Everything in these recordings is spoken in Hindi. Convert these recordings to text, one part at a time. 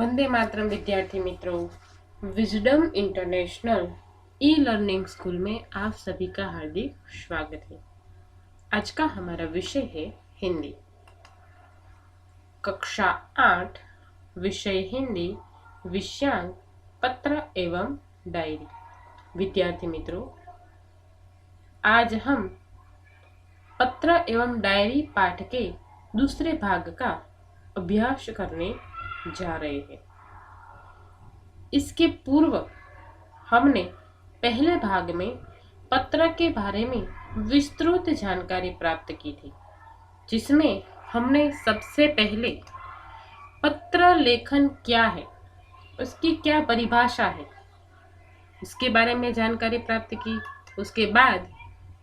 वंदे मातरम विद्यार्थी मित्रों, wisdom international e learning school में आप सभी का हार्दिक स्वागत है। आज का हमारा विषय है हिंदी। कक्षा 8 विषय हिंदी, विषयांक पत्र एवं डायरी। विद्यार्थी मित्रों, आज हम पत्र एवं डायरी पाठ के दूसरे भाग का अभ्यास करने जा रहे हैं। इसके पूर्व हमने पहले भाग में पत्र के बारे में विस्तृत जानकारी प्राप्त की थी, जिसमें हमने सबसे पहले पत्र लेखन क्या है, उसकी क्या परिभाषा है, उसके बारे में जानकारी प्राप्त की। उसके बाद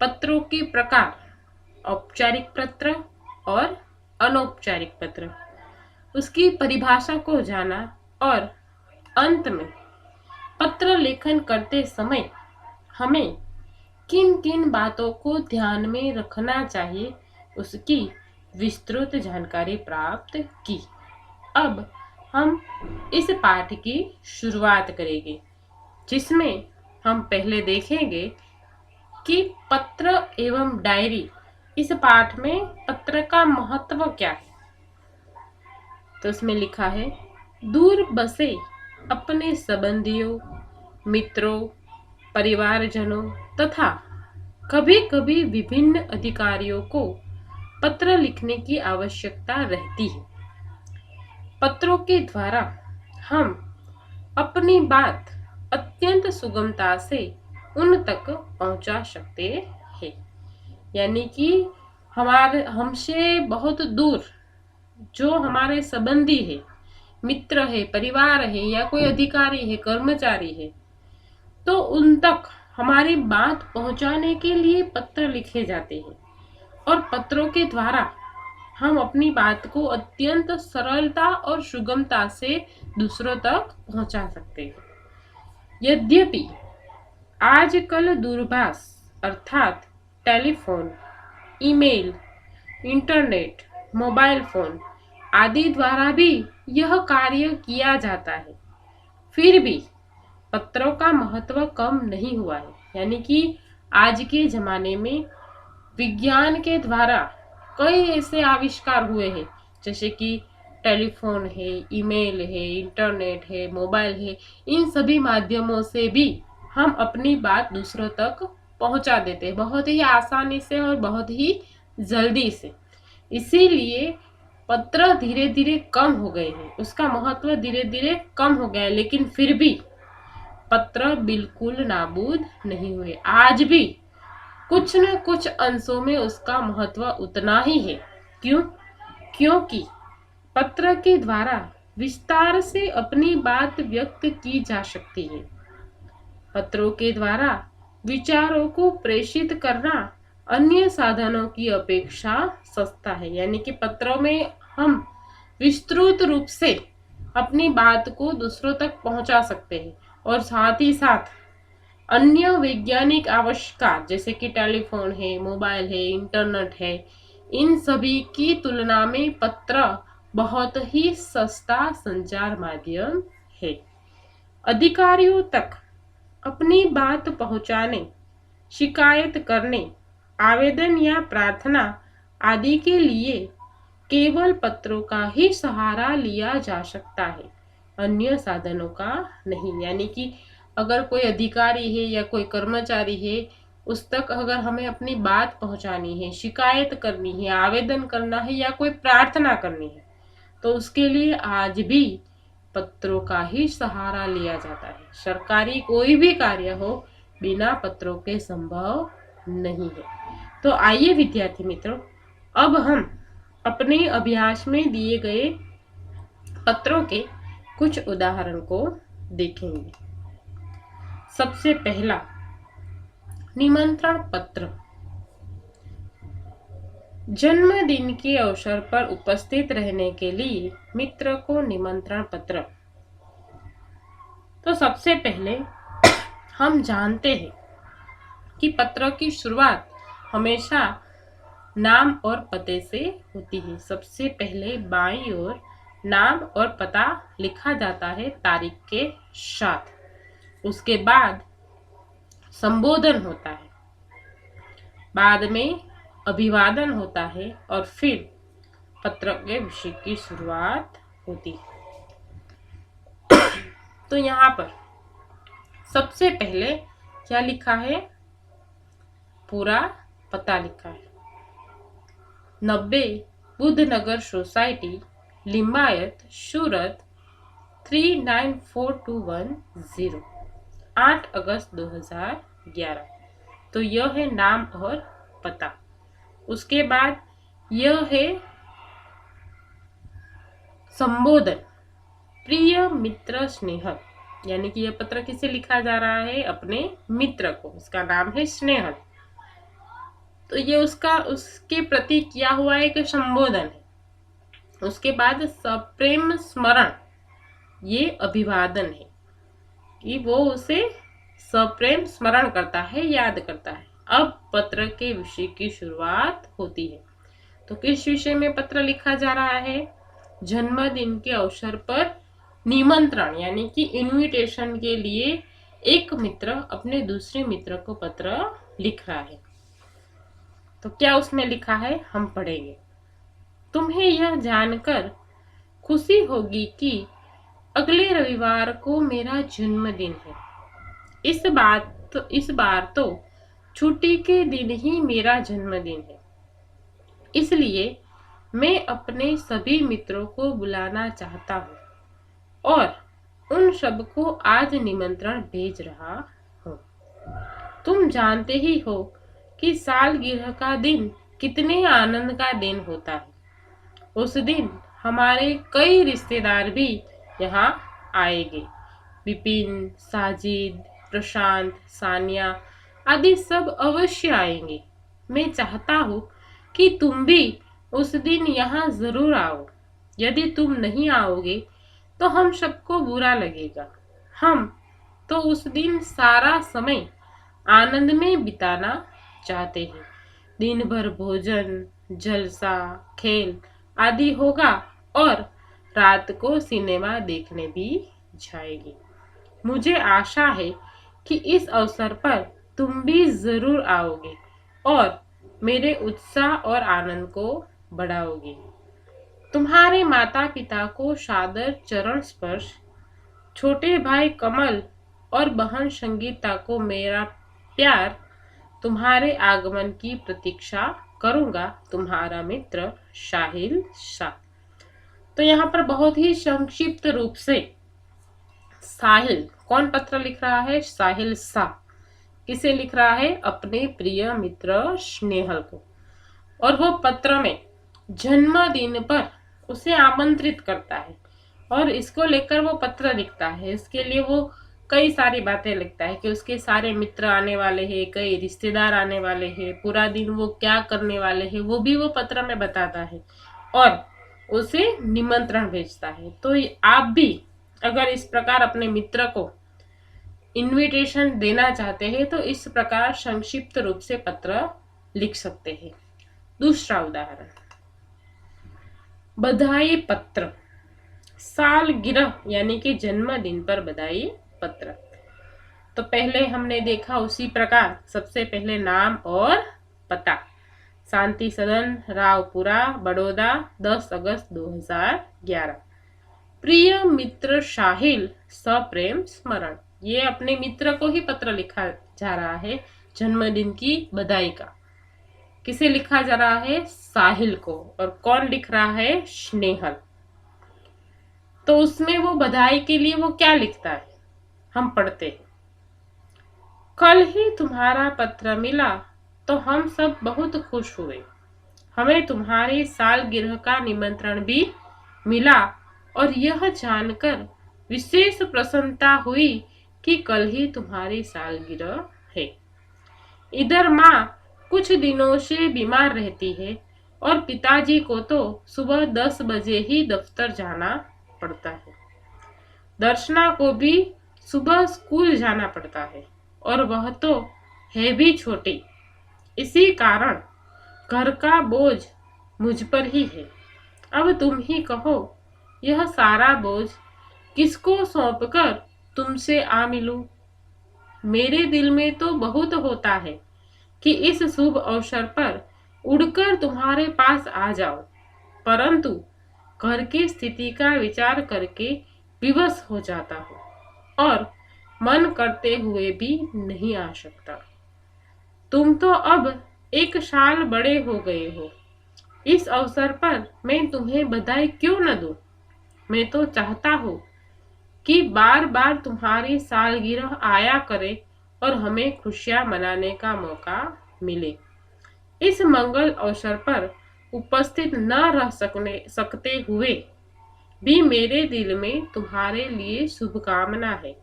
पत्रों के प्रकार, औपचारिक पत्र और अनौपचारिक पत्र, उसकी परिभाषा को जाना और अंत में पत्र लेखन करते समय हमें किन किन बातों को ध्यान में रखना चाहिए, उसकी विस्तृत जानकारी प्राप्त की। अब हम इस पाठ की शुरुआत करेंगे, जिसमें हम पहले देखेंगे कि पत्र एवं डायरी, इस पाठ में पत्र का महत्व क्या है। तो इसमें लिखा है, दूर बसे अपने संबंधियों, मित्रों, परिवारजनों तथा कभी कभी विभिन्न अधिकारियों को पत्र लिखने की आवश्यकता रहती है। पत्रों के द्वारा हम अपनी बात अत्यंत सुगमता से उन तक पहुंचा सकते हैं। यानी कि हमसे बहुत दूर जो हमारे संबंधी है, मित्र है, परिवार है या कोई अधिकारी है, कर्मचारी है, तो उन तक हमारी बात पहुंचाने के लिए पत्र लिखे जाते हैं। और पत्रों के द्वारा हम अपनी बात को अत्यंत सरलता और सुगमता से दूसरों तक पहुंचा सकते हैं। यद्यपि आजकल दूरभाष अर्थात telephone, email, internet, mobile phone आदि द्वारा भी यह कार्य किया जाता है, फिर भी पत्रों का महत्व कम नहीं हुआ है। यानी कि आज के जमाने में विज्ञान के द्वारा कई ऐसे आविष्कार हुए हैं, जैसे कि टेलीफोन है, ईमेल है, इंटरनेट है, मोबाइल है। इन सभी माध्यमों से भी हम अपनी बात दूसरों तक पहुंचा देते हैं, बहुत ही आसानी से और बहुत ही जल्दी से। इसीलिए पत्र धीरे धीरे कम हो गए हैं, उसका महत्व धीरे धीरे कम हो गया है, लेकिन फिर भी पत्र बिल्कुल नाबूद नहीं हुए। आज भी कुछ न कुछ अंशों में उसका महत्व उतना ही है। क्यों? क्योंकि पत्र के द्वारा विस्तार से अपनी बात व्यक्त की जा सकती है। पत्रों के द्वारा विचारों को प्रेषित करना अन्य साधनों की अपेक्षा सस्ता है। यानी कि पत्रों में हम विस्तृत रूप से अपनी बात को दूसरों तक पहुंचा सकते हैं, और साथ ही साथ अन्य वैज्ञानिक आविष्कार जैसे कि टेलीफोन है, मोबाइल है, इंटरनेट है, इन सभी की तुलना में पत्र बहुत ही सस्ता संचार माध्यम है। अधिकारियों तक अपनी बात पहुंचाने, शिकायत करने, आवेदन या प्रार्थना आदि के लिए केवल पत्रों का ही सहारा लिया जा सकता है, अन्य साधनों का नहीं। यानी कि अगर कोई अधिकारी है या कोई कर्मचारी है, उस तक अगर हमें अपनी बात पहुंचानी है, शिकायत करनी है, आवेदन करना है या कोई प्रार्थना करनी है, तो उसके लिए आज भी पत्रों का ही सहारा लिया जाता है। सरकारी कोई भी कार्य हो, बिना पत्रों के संभव नहीं है। तो आइए विद्यार्थी मित्रों, अब हम अपने अभ्यास में दिए गए पत्रों के कुछ उदाहरण को देखेंगे। सबसे पहला, निमंत्रण पत्र। जन्मदिन के अवसर पर उपस्थित रहने के लिए मित्र को निमंत्रण पत्र। तो सबसे पहले हम जानते हैं कि पत्र की शुरुआत हमेशा नाम और पते से होती है। सबसे पहले बाईं ओर नाम और पता लिखा जाता है तारीख के साथ। उसके बाद संबोधन होता है, बाद में अभिवादन होता है और फिर पत्र के विषय की शुरुआत होती है। तो यहाँ पर सबसे पहले क्या लिखा है? पूरा पता लिखा है। 90 बुद्धनगर सोसाइटी, लिंबायत, सूरत 394210, 8 अगस्त 2011। तो यह है नाम और पता। उसके बाद यह है संबोधन, प्रिय मित्र स्नेहल, यानी कि यह पत्र किसे लिखा जा रहा है? अपने मित्र को। इसका नाम है स्नेहल। तो ये उसके प्रति किया हुआ एक संबोधन है। उसके बाद सप्रेम स्मरण, ये अभिवादन है कि वो उसे सप्रेम स्मरण करता है, याद करता है। अब पत्र के विषय की शुरुआत होती है। तो किस विषय में पत्र लिखा जा रहा है? जन्मदिन के अवसर पर निमंत्रण, यानी कि इनविटेशन के लिए एक मित्र अपने दूसरे मित्र को पत्र लिख रहा है। तो क्या उसमें लिखा है, हम पढ़ेंगे। तुम्हें यह जानकर खुशी होगी कि अगले रविवार को मेरा जन्मदिन है। इस बार तो छुट्टी के दिन ही मेरा जन्मदिन है, इसलिए मैं अपने सभी मित्रों को बुलाना चाहता हूँ और उन सबको आज निमंत्रण भेज रहा हूँ। तुम जानते ही हो कि सालगिरह का दिन कितने आनंद का दिन होता है। उस दिन हमारे कई रिश्तेदार भी यहाँ आएंगे। विपिन, साजिद, प्रशांत, सानिया आदि सब अवश्य आएंगे। मैं चाहता हूँ कि तुम भी उस दिन यहाँ जरूर आओ। यदि तुम नहीं आओगे तो हम सबको बुरा लगेगा। हम तो उस दिन सारा समय आनंद में बिताना चाहते हैं। दिन भर भोजन, जलसा, खेल आदि होगा और रात को सिनेमा देखने भी जाएगी। मुझे आशा है कि इस अवसर पर तुम भी जरूर आओगे और मेरे उत्साह और आनंद को बढ़ाओगे। तुम्हारे माता पिता को सादर चरण स्पर्श, छोटे भाई कमल और बहन संगीता को मेरा प्यार। तुम्हारे आगमन की प्रतीक्षा करूंगा। तुम्हारा मित्र साहिल शाह। तो यहाँ पर बहुत ही संक्षिप्त रूप से साहिल, कौन पत्र लिख रहा है? साहिल शाह। किसे लिख रहा है? अपने प्रिय मित्र स्नेहल को। और वो पत्र में जन्मदिन पर उसे आमंत्रित करता है और इसको लेकर वो पत्र लिखता है। इसके लिए वो कई सारी बातें लिखता है कि उसके सारे मित्र आने वाले हैं, कई रिश्तेदार आने वाले हैं, पूरा दिन वो क्या करने वाले हैं वो भी वो पत्र में बताता है और उसे निमंत्रण भेजता है। तो आप भी अगर इस प्रकार अपने मित्र को इनविटेशन देना चाहते हैं तो इस प्रकार संक्षिप्त रूप से पत्र लिख सकते हैं। दूसरा उदाहरण, बधाई पत्र, सालगिरह यानी कि जन्मदिन पर बधाई पत्र। तो पहले हमने देखा उसी प्रकार सबसे पहले नाम और पता। शांति सदन, रावपुरा, बड़ौदा, 10 अगस्त 2011। प्रिय मित्र साहिल, सप्रेम स्मरण। ये अपने मित्र को ही पत्र लिखा जा रहा है जन्मदिन की बधाई का। किसे लिखा जा रहा है? साहिल को। और कौन लिख रहा है? स्नेहल। तो उसमें वो बधाई के लिए वो क्या लिखता है, हम पढ़ते हैं। कल ही तुम्हारा पत्र मिला तो हम सब बहुत खुश हुए। हमें तुम्हारी सालगिरह का निमंत्रण भी मिला और यह जानकर विशेष प्रसन्नता हुई कि कल ही तुम्हारी सालगिरह है। इधर माँ कुछ दिनों से बीमार रहती है और पिताजी को तो सुबह 10 बजे ही दफ्तर जाना पड़ता है। दर्शना को भी सुबह स्कूल जाना पड़ता है और वह तो है भी छोटी। इसी कारण घर का बोझ मुझ पर ही है। अब तुम ही कहो यह सारा बोझ किसको सौंपकर तुमसे आ मिलूं? मेरे दिल में तो बहुत होता है कि इस शुभ अवसर पर उड़कर तुम्हारे पास आ जाओ, परंतु घर की स्थिति का विचार करके विवश हो जाता हूँ और मन करते हुए भी नहीं आ सकता। तुम तो अब 1 साल बड़े हो गए हो। इस अवसर पर मैं तुम्हें बधाई क्यों न दूं? मैं तो चाहता हूँ कि बार बार तुम्हारी सालगिरह आया करे और हमें खुशियां मनाने का मौका मिले। इस मंगल अवसर पर उपस्थित न रह सकते हुए भी मेरे दिल में तुम्हारे लिए शुभकामना है।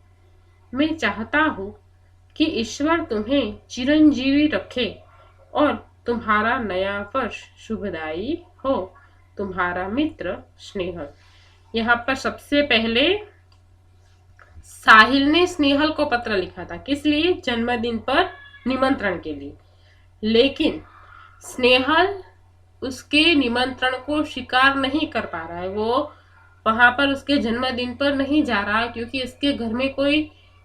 मैं चाहता हूँ कि ईश्वर तुम्हें चिरंजीवी रखे और तुम्हारा नया वर्ष शुभदायी हो। तुम्हारा मित्र स्नेहल। यहाँ पर सबसे पहले साहिल ने स्नेहल को पत्र लिखा था, किस लिए? जन्मदिन पर निमंत्रण के लिए। लेकिन स्नेहल उसके निमंत्रण को स्वीकार नहीं कर पा रहा है। वो वहां पर उसके जन्मदिन पर नहीं जा रहा क्योंकि उसके घर में कोई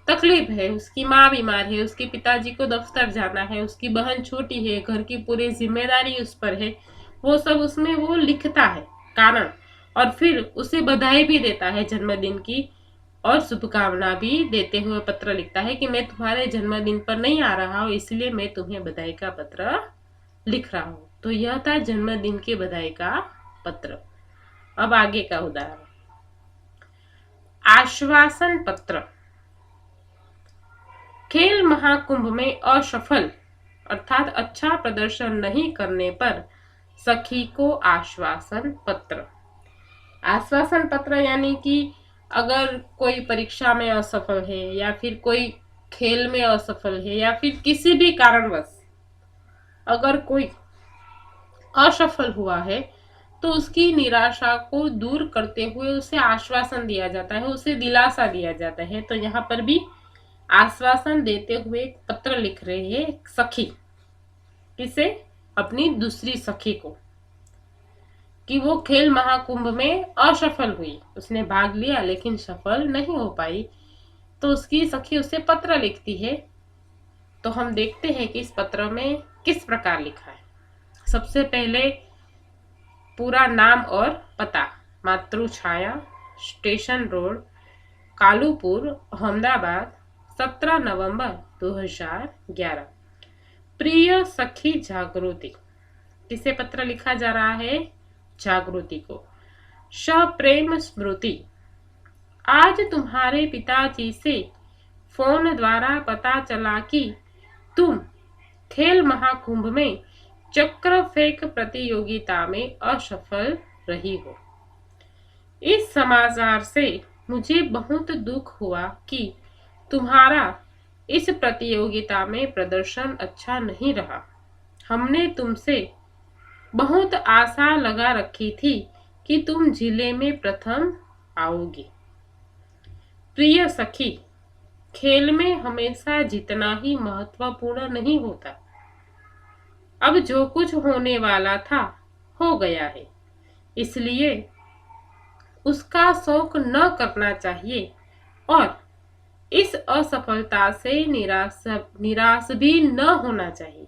तकलीफ है। उसकी माँ बीमार है, उसके पिताजी को दफ्तर जाना है, उसकी बहन छोटी है, घर की पूरी जिम्मेदारी उस पर है। वो सब उसमें वो लिखता है कारण, और फिर उसे बधाई भी देता है जन्मदिन की और शुभकामना भी देते हुए पत्र लिखता है कि मैं तुम्हारे जन्मदिन पर नहीं आ रहा हूँ, इसलिए मैं तुम्हें बधाई का पत्र लिख रहा हूँ। तो यह था जन्मदिन के बधाई का पत्र। अब आगे का उदाहरण, आश्वासन पत्र। खेल महाकुंभ में असफल अर्थात अच्छा प्रदर्शन नहीं करने पर सखी को आश्वासन पत्र। आश्वासन पत्र यानी कि अगर कोई परीक्षा में असफल है या फिर कोई खेल में असफल है या फिर किसी भी कारणवश अगर कोई असफल हुआ है तो उसकी निराशा को दूर करते हुए उसे आश्वासन दिया जाता है, उसे दिलासा दिया जाता है। तो यहाँ पर भी आश्वासन देते हुए एक पत्र लिख रहे हैं एक सखी। किसे? अपनी दूसरी सखी को, कि वो खेल महाकुंभ में असफल हुई, उसने भाग लिया लेकिन सफल नहीं हो पाई, तो उसकी सखी उसे पत्र लिखती है। तो हम देखते हैं कि इस पत्र में किस प्रकार लिखा है। सबसे पहले पूरा नाम और पता, मातृछाया, स्टेशन रोड, कालूपुर, अहमदाबाद, 17 नवंबर 2011। प्रिय सखी जागृति। किसे पत्र लिखा जा रहा है? जागृति को। सप्रेम स्मृति। आज तुम्हारे पिताजी से फोन द्वारा पता चला कि तुम खेल महाकुंभ में चक्र फेंक प्रतियोगिता में असफल रही हो। इस समाचार से मुझे बहुत दुख हुआ कि तुम्हारा इस प्रतियोगिता में प्रदर्शन अच्छा नहीं रहा। हमने तुमसे बहुत आशा लगा रखी थी कि तुम जिले में प्रथम आओगी। प्रिय सखी, खेल में हमेशा जीतना ही महत्वपूर्ण नहीं होता। अब जो कुछ होने वाला था हो गया है, इसलिए उसका शौक न करना चाहिए और इस असफलता से निराश भी न होना चाहिए।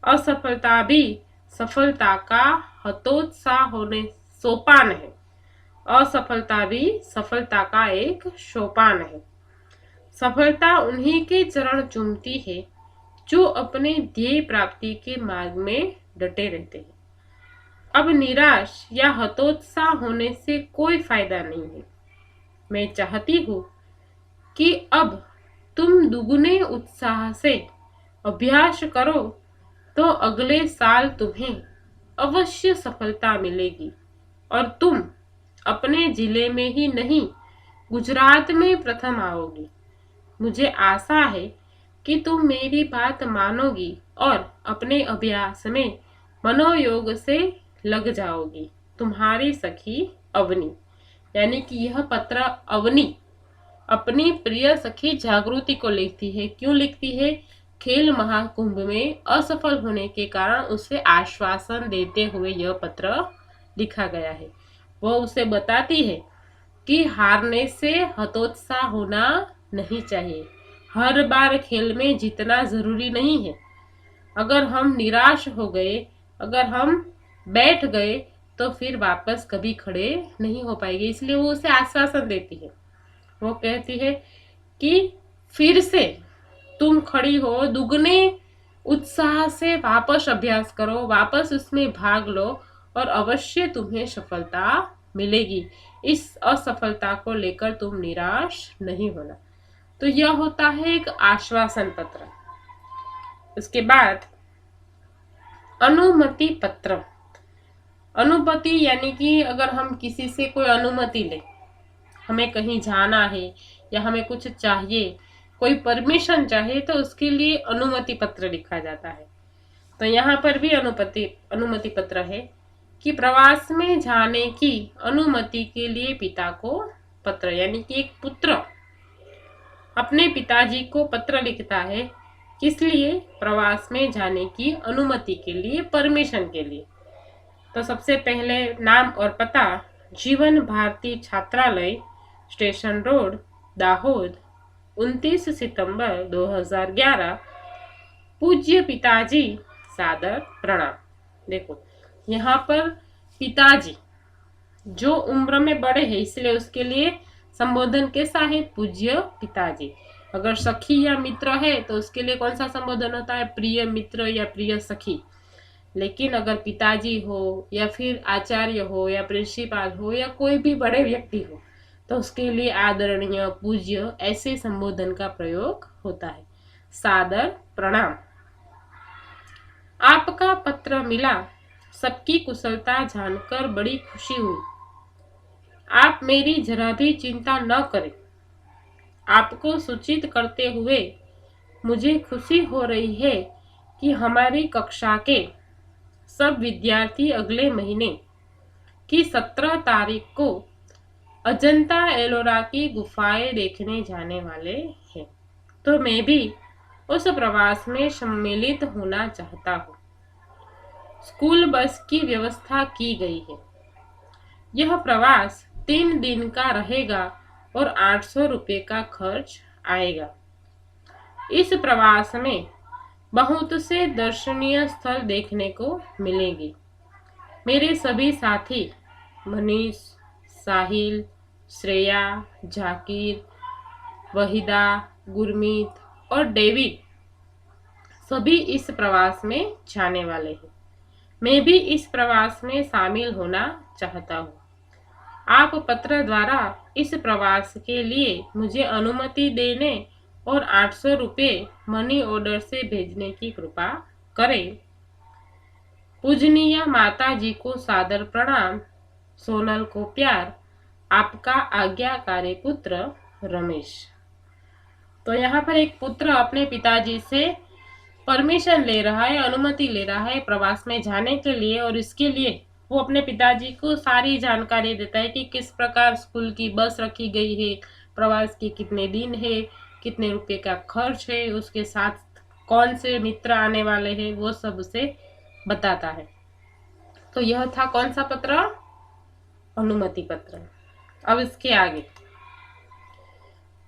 असफलता भी सफलता का हतोत्साह होने सोपान है। असफलता भी सफलता का एक सोपान है। सफलता उन्हीं के चरण चूमती है जो अपने ध्येय प्राप्ति के मार्ग में डटे रहते हैं। अब निराश या हतोत्साह होने से कोई फायदा नहीं है। मैं चाहती हूँ कि अब तुम दुगने उत्साह से अभ्यास करो तो अगले साल तुम्हें अवश्य सफलता मिलेगी और तुम अपने जिले में ही नहीं गुजरात में प्रथम आओगी। मुझे आशा है कि तुम मेरी बात मानोगी और अपने अभ्यास में मनोयोग से लग जाओगी। तुम्हारी सखी अवनी। यानी कि यह पत्र अवनी अपनी प्रिय सखी जागृति को लिखती है। क्यों लिखती है? खेल महाकुंभ में असफल होने के कारण उसे आश्वासन देते हुए यह पत्र लिखा गया है। वो उसे बताती है कि हारने से हतोत्साह होना नहीं चाहिए। हर बार खेल में जीतना जरूरी नहीं है। अगर हम निराश हो गए, अगर हम बैठ गए, तो फिर वापस कभी खड़े नहीं हो पाएंगे। इसलिए वो उसे आश्वासन देती है। वो कहती है कि फिर से तुम खड़ी हो, दुगने उत्साह से वापस अभ्यास करो, वापस उसमें भाग लो और अवश्य तुम्हें सफलता मिलेगी। इस असफलता को लेकर तुम निराश नहीं होना। तो यह होता है एक आश्वासन पत्र। उसके बाद अनुमति पत्र। अनुमति यानी कि अगर हम किसी से कोई अनुमति ले, हमें कहीं जाना है या हमें कुछ चाहिए, कोई परमिशन चाहिए, तो उसके लिए अनुमति पत्र लिखा जाता है। तो यहाँ पर भी अनुमति पत्र है कि प्रवास में जाने की अनुमति के लिए पिता को पत्र, यानी कि एक पुत्र अपने पिताजी को पत्र लिखता है। किस लिए? प्रवास में जाने की अनुमति के लिए, परमिशन के लिए। तो सबसे पहले नाम और पता: जीवन भारती छात्रालय, स्टेशन रोड, दाहोद, 29 सितंबर 2011। पूज्य पिताजी, सादर प्रणाम। देखो यहाँ पर पिताजी जो उम्र में बड़े हैं, इसलिए उसके लिए संबोधन कैसा है? पूज्य पिताजी। अगर सखी या मित्र है तो उसके लिए कौन सा संबोधन होता है? प्रिय मित्र या प्रिय सखी। लेकिन अगर पिताजी हो या फिर आचार्य हो या प्रिंसिपाल हो या कोई भी बड़े व्यक्ति हो, तो उसके लिए आदरणीय, पूज्य ऐसे संबोधन का प्रयोग होता है। सादर प्रणाम। आपका पत्र मिला, सबकी कुशलता जानकर बड़ी खुशी हुई। आप मेरी जरा भी चिंता न करें। आपको सूचित करते हुए मुझे खुशी हो रही है कि हमारी कक्षा के सब विद्यार्थी अगले महीने की 17 तारीख को अजंता एलोरा की गुफाएं देखने जाने वाले हैं। तो मैं भी उस प्रवास में सम्मिलित होना चाहता हूँ। स्कूल बस की व्यवस्था की गई है। यह प्रवास 3 दिन का रहेगा और 800 रुपये का खर्च आएगा। इस प्रवास में बहुत से दर्शनीय स्थल देखने को मिलेंगे। मेरे सभी साथी मनीष, साहिल, श्रेया, जाकिर, वहीदा, गुरमीत और डेविड सभी इस प्रवास में जाने वाले हैं। मैं भी इस प्रवास में शामिल होना चाहता हूँ। आप पत्र द्वारा इस प्रवास के लिए मुझे अनुमति देने और 800 रुपये मनी ऑर्डर से भेजने की कृपा करें। पूजनीय माता जी को सादर प्रणाम। सोनल को प्यार। आपका आज्ञाकारी पुत्र रमेश। तो यहाँ पर एक पुत्र अपने पिताजी से परमिशन ले रहा है, अनुमति ले रहा है प्रवास में जाने के लिए, और इसके लिए वो अपने पिताजी को सारी जानकारी देता है कि किस प्रकार स्कूल की बस रखी गई है, प्रवास के कितने दिन है, कितने रुपए का खर्च है, उसके साथ कौन से मित्र आने वाले हैं, वो सब उसे बताता है। तो यह था कौन सा पत्र? अनुमति पत्र। अब इसके आगे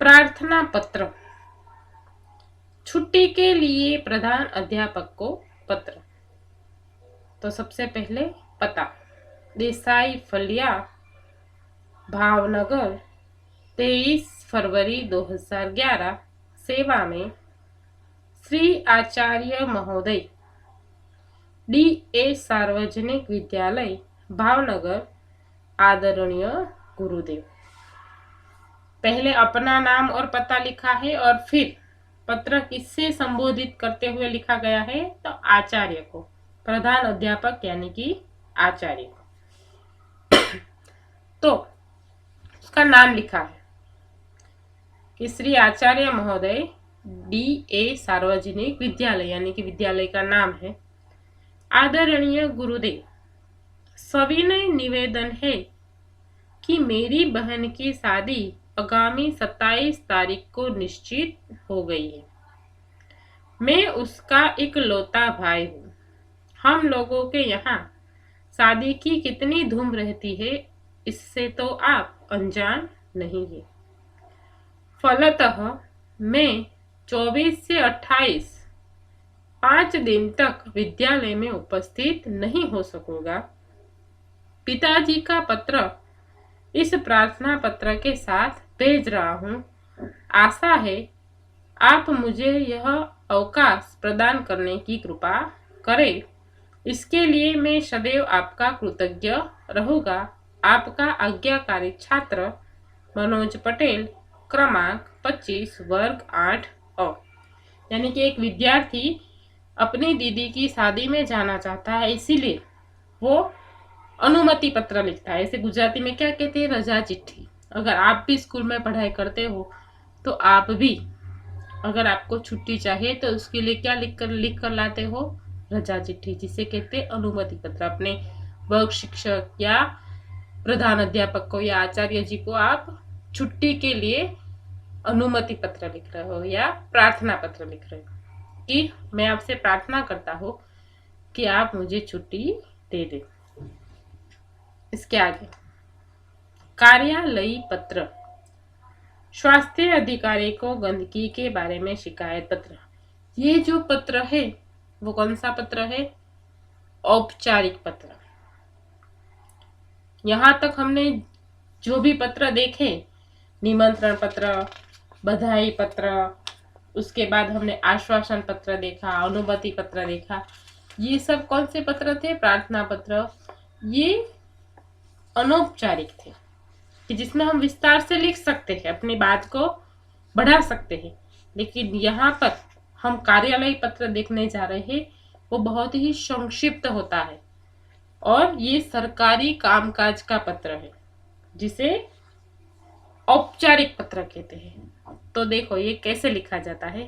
प्रार्थना पत्र। छुट्टी के लिए प्रधान अध्यापक को पत्र। तो सबसे पहले पता: देसाई फलिया, भावनगर, 23 फरवरी 2011। सेवा में श्री आचार्य महोदय, DA सार्वजनिक विद्यालय, भावनगर। आदरणीय गुरुदेव। पहले अपना नाम और पता लिखा है और फिर पत्र किससे संबोधित करते हुए लिखा गया है? तो आचार्य को, प्रधान अध्यापक यानी कि आचार्य को। तो उसका नाम लिखा है कि श्री आचार्य महोदय, DA सार्वजनिक विद्यालय, यानी कि विद्यालय का नाम है। आदरणीय गुरुदेव, सविनय निवेदन है कि मेरी बहन की शादी आगामी 27 तारीख को निश्चित हो गई है। मैं उसका इकलौता भाई हूँ। हम लोगों के यहाँ शादी की कितनी धूम रहती है इससे तो आप अनजान नहीं है। फलतः मैं 24 से 28 5 दिन तक विद्यालय में उपस्थित नहीं हो सकूंगा। पिताजी का पत्र इस प्रार्थना पत्र के साथ भेज रहा हूँ। आशा है आप मुझे यह अवकाश प्रदान करने की कृपा करें। इसके लिए मैं सदैव आपका कृतज्ञ रहूंगा। आपका आज्ञाकारी छात्र मनोज पटेल, क्रमांक 25, वर्ग 8 अ। यानी कि एक विद्यार्थी अपनी दीदी की शादी में जाना चाहता है, इसीलिए वो अनुमति पत्र लिखता है। इसे गुजराती में क्या कहते हैं? रजा चिट्ठी। अगर आप भी स्कूल में पढ़ाई करते हो तो आप भी, अगर आपको छुट्टी चाहिए तो उसके लिए क्या लिख कर लाते हो? रजा चिट्ठी, जिसे कहते हैं अनुमति पत्र। अपने वर्ग शिक्षक या प्रधान अध्यापक को या आचार्य जी को आप छुट्टी के लिए अनुमति पत्र लिख रहे हो या प्रार्थना पत्र लिख रहे हो कि मैं आपसे प्रार्थना करता हूँ कि आप मुझे छुट्टी दे दें। इसके आगे कार्यालयी पत्र। स्वास्थ्य अधिकारी को गंदगी के बारे में शिकायत पत्र। ये जो पत्र है वो कौन सा पत्र है? औपचारिक पत्र। यहाँ तक हमने जो भी पत्र देखे, निमंत्रण पत्र, बधाई पत्र, उसके बाद हमने आश्वासन पत्र देखा, अनुमति पत्र देखा, ये सब कौन से पत्र थे? प्रार्थना पत्र। ये अनौपचारिक थे कि जिसमें हम विस्तार से लिख सकते हैं, अपनी बात को बढ़ा सकते हैं। लेकिन यहाँ पर हम कार्यालय पत्र देखने जा रहे हैं, वो बहुत ही संक्षिप्त होता है और ये सरकारी कामकाज का पत्र है जिसे औपचारिक पत्र कहते हैं। तो देखो ये कैसे लिखा जाता है।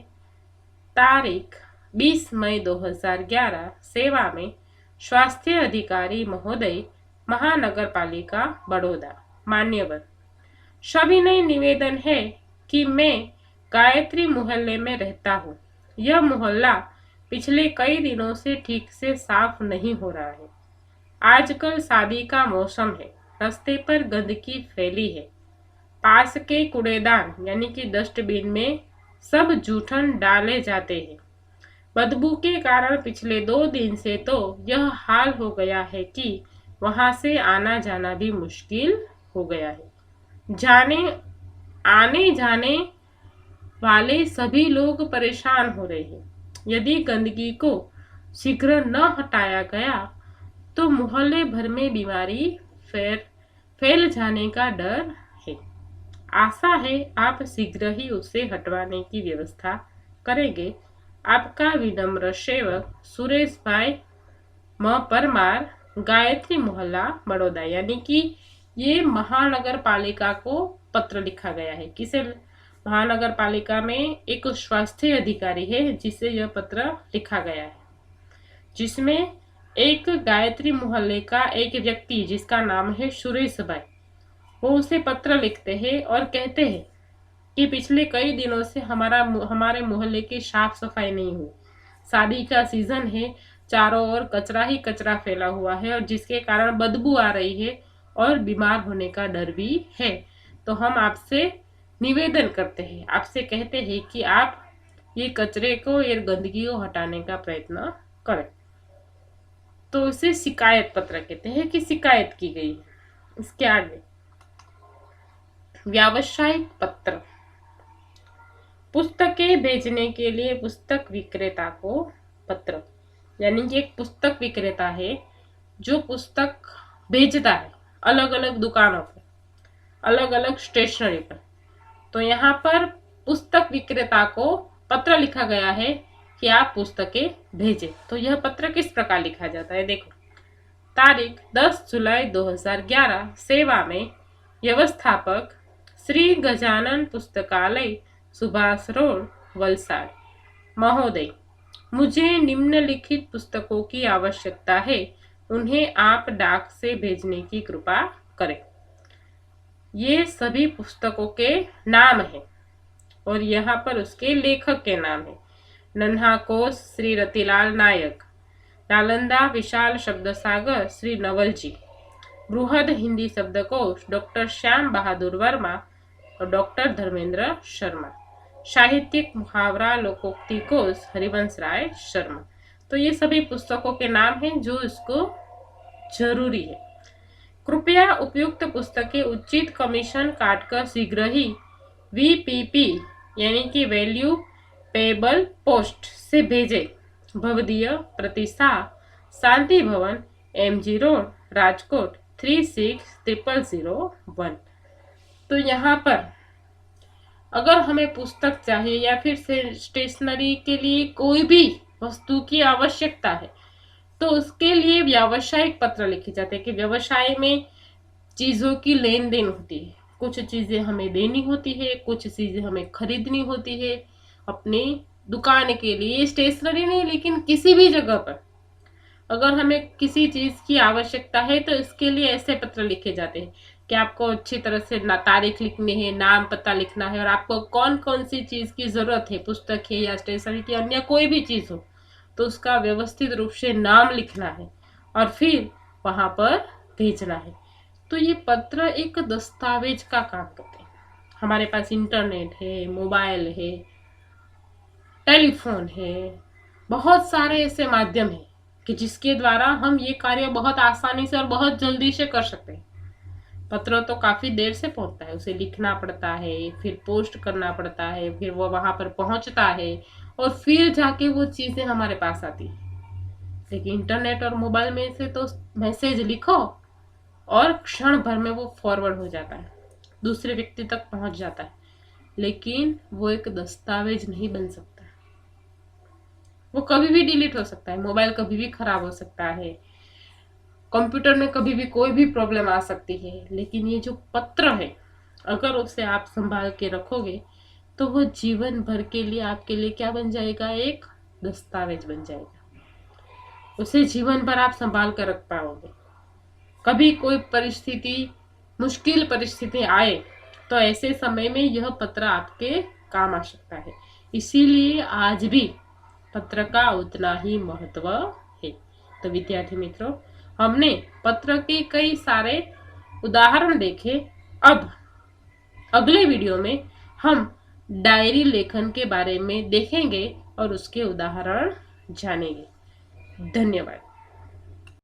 तारीख 20 मई 2011 सेवा में स्वास्थ्य अधिकारी महोदय, महानगर पालिका बड़ौदा। मान्यवर, सविनय निवेदन है कि मैं गायत्री मोहल्ले में रहता हूँ। यह मोहल्ला पिछले कई दिनों से ठीक से साफ नहीं हो रहा है। आजकल शादी का मौसम है, रास्ते पर गंदगी फैली है। पास के कूड़ेदान यानी कि डस्टबिन में सब जूठन डाले जाते हैं। बदबू के कारण पिछले 2 दिन से तो यह हाल हो गया है कि वहां से आना जाना भी मुश्किल हो गया है। आने जाने वाले सभी लोग परेशान हो रहे हैं। यदि गंदगी को शीघ्र न हटाया गया तो मोहल्ले भर में बीमारी फैल जाने का डर है। आशा है आप शीघ्र ही उसे हटवाने की व्यवस्था करेंगे। आपका विनम्र सेवक सुरेश भाई म परमार, गायत्री मोहल्ला बड़ौदा। यानी कि ये महानगर पालिका को पत्र लिखा गया है। किसे? महानगर पालिका में एक स्वास्थ्य अधिकारी है जिसे यह पत्र लिखा गया है, जिसमें एक गायत्री मोहल्ले का एक व्यक्ति जिसका नाम है सुरेश भाई, वो उसे पत्र लिखते हैं और कहते हैं कि पिछले कई दिनों से हमारे मोहल्ले की साफ सफाई नहीं हुई। शादी का सीजन है, चारों ओर कचरा ही कचरा फैला हुआ है और जिसके कारण बदबू आ रही है और बीमार होने का डर भी है। तो हम आपसे निवेदन करते हैं, आपसे कहते हैं कि आप ये कचरे को, ये गंदगी को हटाने का प्रयत्न करें। तो इसे शिकायत पत्र कहते हैं कि शिकायत की गई है। इसके आगे व्यावसायिक पत्र। पुस्तकें भेजने के लिए पुस्तक विक्रेता को पत्र। यानी कि एक पुस्तक विक्रेता है जो पुस्तक भेजता है अलग अलग दुकानों पर, अलग अलग स्टेशनरी पर। तो यहाँ पर पुस्तक विक्रेता को पत्र लिखा गया है कि आप पुस्तकें भेजें। तो यह पत्र किस प्रकार लिखा जाता है? देखो, तारीख 10 जुलाई 2011 सेवा में व्यवस्थापक श्री गजानन पुस्तकालय, सुभाष रोड, वलसाड। महोदय, मुझे निम्नलिखित पुस्तकों की आवश्यकता है, उन्हें आप डाक से भेजने की कृपा करें। ये सभी पुस्तकों के नाम हैं और यहाँ पर उसके लेखक के नाम है। नन्हा कोश श्री रतिलाल नायक, नालंदा विशाल शब्द सागर श्री नवल जी, बृहद हिंदी शब्दकोश डॉक्टर श्याम बहादुर वर्मा और डॉक्टर धर्मेंद्र शर्मा। साहित्यिक मुहावरा लोकोक्ति कोश हरिवंश राय शर्मा। तो ये सभी पुस्तकों के नाम हैं जो इसको जरूरी है। कृपया उपयुक्त पुस्तकें उचित कमीशन काटकर शीघ्र ही VPP यानी कि वैल्यू पेबल पोस्ट से भेजें। भवदीय प्रतिष्ठा शांति भवन MG रोड राजकोट 360001। तो यहाँ पर अगर हमें पुस्तक चाहिए या फिर स्टेशनरी के लिए कोई भी वस्तु की आवश्यकता है तो उसके लिए व्यावसायिक पत्र लिखे जाते हैं कि व्यवसाय में चीज़ों की लेन देन होती है, कुछ चीज़ें हमें देनी होती है, कुछ चीज़ें हमें खरीदनी होती है अपनी दुकान के लिए। स्टेशनरी नहीं लेकिन किसी भी जगह पर अगर हमें किसी चीज़ की आवश्यकता है तो इसके लिए ऐसे पत्र लिखे जाते हैं कि आपको अच्छी तरह से तारीख लिखनी है, नाम पता लिखना है और आपको कौन कौन सी चीज़ की ज़रूरत है, पुस्तक है या स्टेशनरी की अन्य कोई भी चीज़ हो तो उसका व्यवस्थित रूप से नाम लिखना है और फिर वहाँ पर भेजना है। तो ये पत्र एक दस्तावेज का काम करते हैं। हमारे पास इंटरनेट है, मोबाइल है, टेलीफोन है, बहुत सारे ऐसे माध्यम हैं कि जिसके द्वारा हम ये कार्य बहुत आसानी से और बहुत जल्दी से कर सकते हैं। पत्र तो काफ़ी देर से पहुंचता है, उसे लिखना पड़ता है, फिर पोस्ट करना पड़ता है, फिर वो वहाँ पर पहुंचता है और फिर जाके वो चीज़ें हमारे पास आती है। लेकिन इंटरनेट और मोबाइल में से तो मैसेज लिखो और क्षण भर में वो फॉरवर्ड हो जाता है, दूसरे व्यक्ति तक पहुंच जाता है, लेकिन वो एक दस्तावेज नहीं बन सकता। वो कभी भी डिलीट हो सकता है, मोबाइल कभी भी खराब हो सकता है, कंप्यूटर में कभी भी कोई भी प्रॉब्लम आ सकती है, लेकिन ये जो पत्र है अगर उसे आप संभाल के रखोगे तो वो जीवन भर के लिए आपके लिए क्या बन जाएगा, एक दस्तावेज बन जाएगा। उसे जीवन भर आप संभाल कर रख पाओगे। कभी कोई परिस्थिति, मुश्किल परिस्थिति आए तो ऐसे समय में यह पत्र आपके काम आ सकता है। इसीलिए आज भी पत्र का उतना ही महत्व है। तो विद्यार्थी मित्रों, हमने पत्र के कई सारे उदाहरण देखे। अब अगले वीडियो में हम डायरी लेखन के बारे में देखेंगे और उसके उदाहरण जानेंगे। धन्यवाद।